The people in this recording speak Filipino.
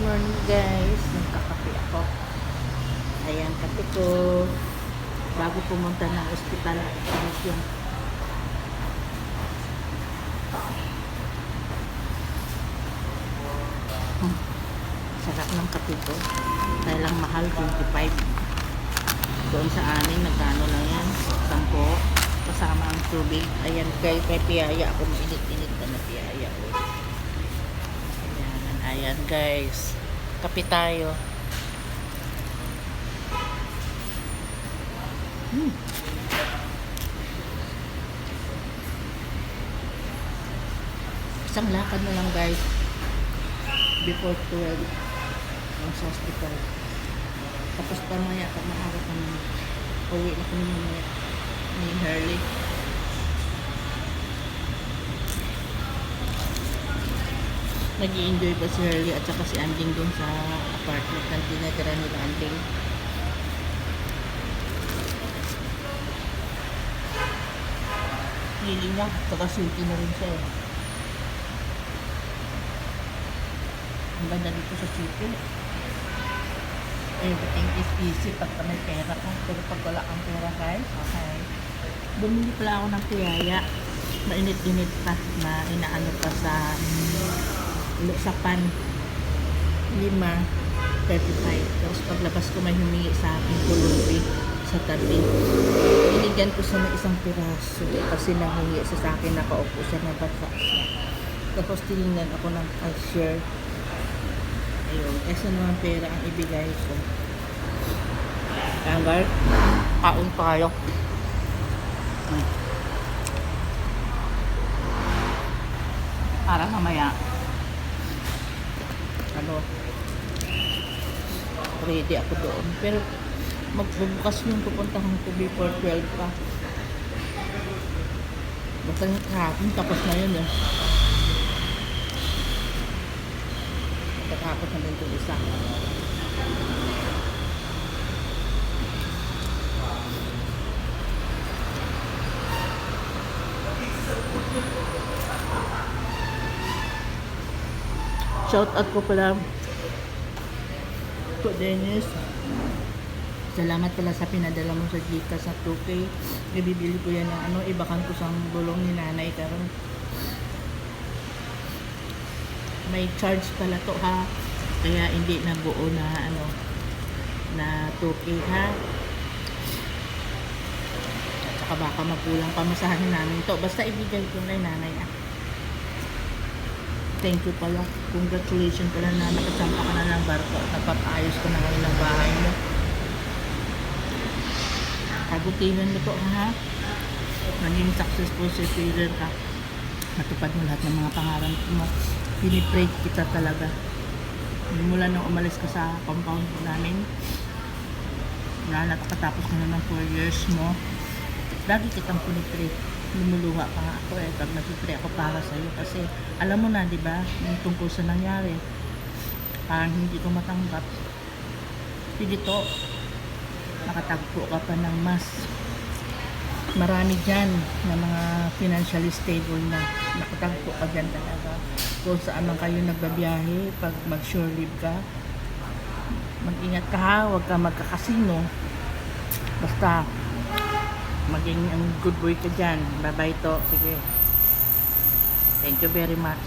morning guys, nagkakape ako. Ayan, kape ko bago pumunta ng ospital. Alas yun. Sarap ng kape ko. Dahil lang mahal, 25. Doon sa amin, nagkano lang yan, 10 kasama ang tubig. Ayan guys, may piyaya ako, mainit-init na piyaya ko. Ayan guys, kape tayo. Isang lakad na lang guys before 12 ang sa hospital. Tapos pamaya pag maaga ka na uwi na kami ni Harley. Nag-i-enjoy pa si Harley at saka si Anding dun sa apartment na tinatira nila Anding. Hiling niya, saka silky na rin siya. Ang ganda dito sa city. Everything is easy pagka may pera ka. Pero pag wala kang pera guys, okay. Bumili pala ako ng piyaya. Mainit-init pa na inaano pa sa pan 5.35. Tapos paglabas ko may humingi sa akin pulubi sa tabi. Binigyan ko siya ng isang piraso kasi nanghingi siya sa akin, nakaupo siya, nabasa siya. Tapos tinignan ako ng cashier. Ayun, esa naman pera ang ibigay ko. Ayan guys, kaon tayo. Para mamaya ready ako doon. Pero magbubukas yung pupuntahan ko before 12 pa. Basta yung kahapon, tapos na yun eh. Tapos na din ito isa. Shout out ko pala to Dennis. Salamat pala sa pinadala mo sa Gcash sa 2K. Ibibili ko yan ng ibakan ko sa bulong ni nanay karon. May charge pala to ha. Kaya hindi na buo na na 2K ha. At saka baka magkulang pamasahin namin to. Basta ibigay ko kay nanay ah. Thank you pala. Congratulations pala na nakasampa ka na ng barko at napapayos ka na ngayon ng bahay mo. Kabutihan mo to ha. Naging successful si Peter ka. Matupad mo lahat ng mga pangarap mo. Pinipray kita talaga. Mula nung umalis ka sa compound namin, na nakatapos ka na ng 4 years mo, lagi kitang pinipray. Lumuluha pa nga ako pag nagpipray ako para sa iyo kasi alam mo na, di ba, yung tungkol sa nangyari, parang hindi ko matanggap. Sige to, nakatagpo ka pa ng mas marami dyan na mga financially stable na nakatagpo ka dyan talaga. Kung saan man kayo nagbabiyahe, pag mag-shore leave ka, mag-ingat ka ha, huwag ka magkakasino. Basta maging ang good boy ka dyan. Bye bye to. Sige. Thank you very much.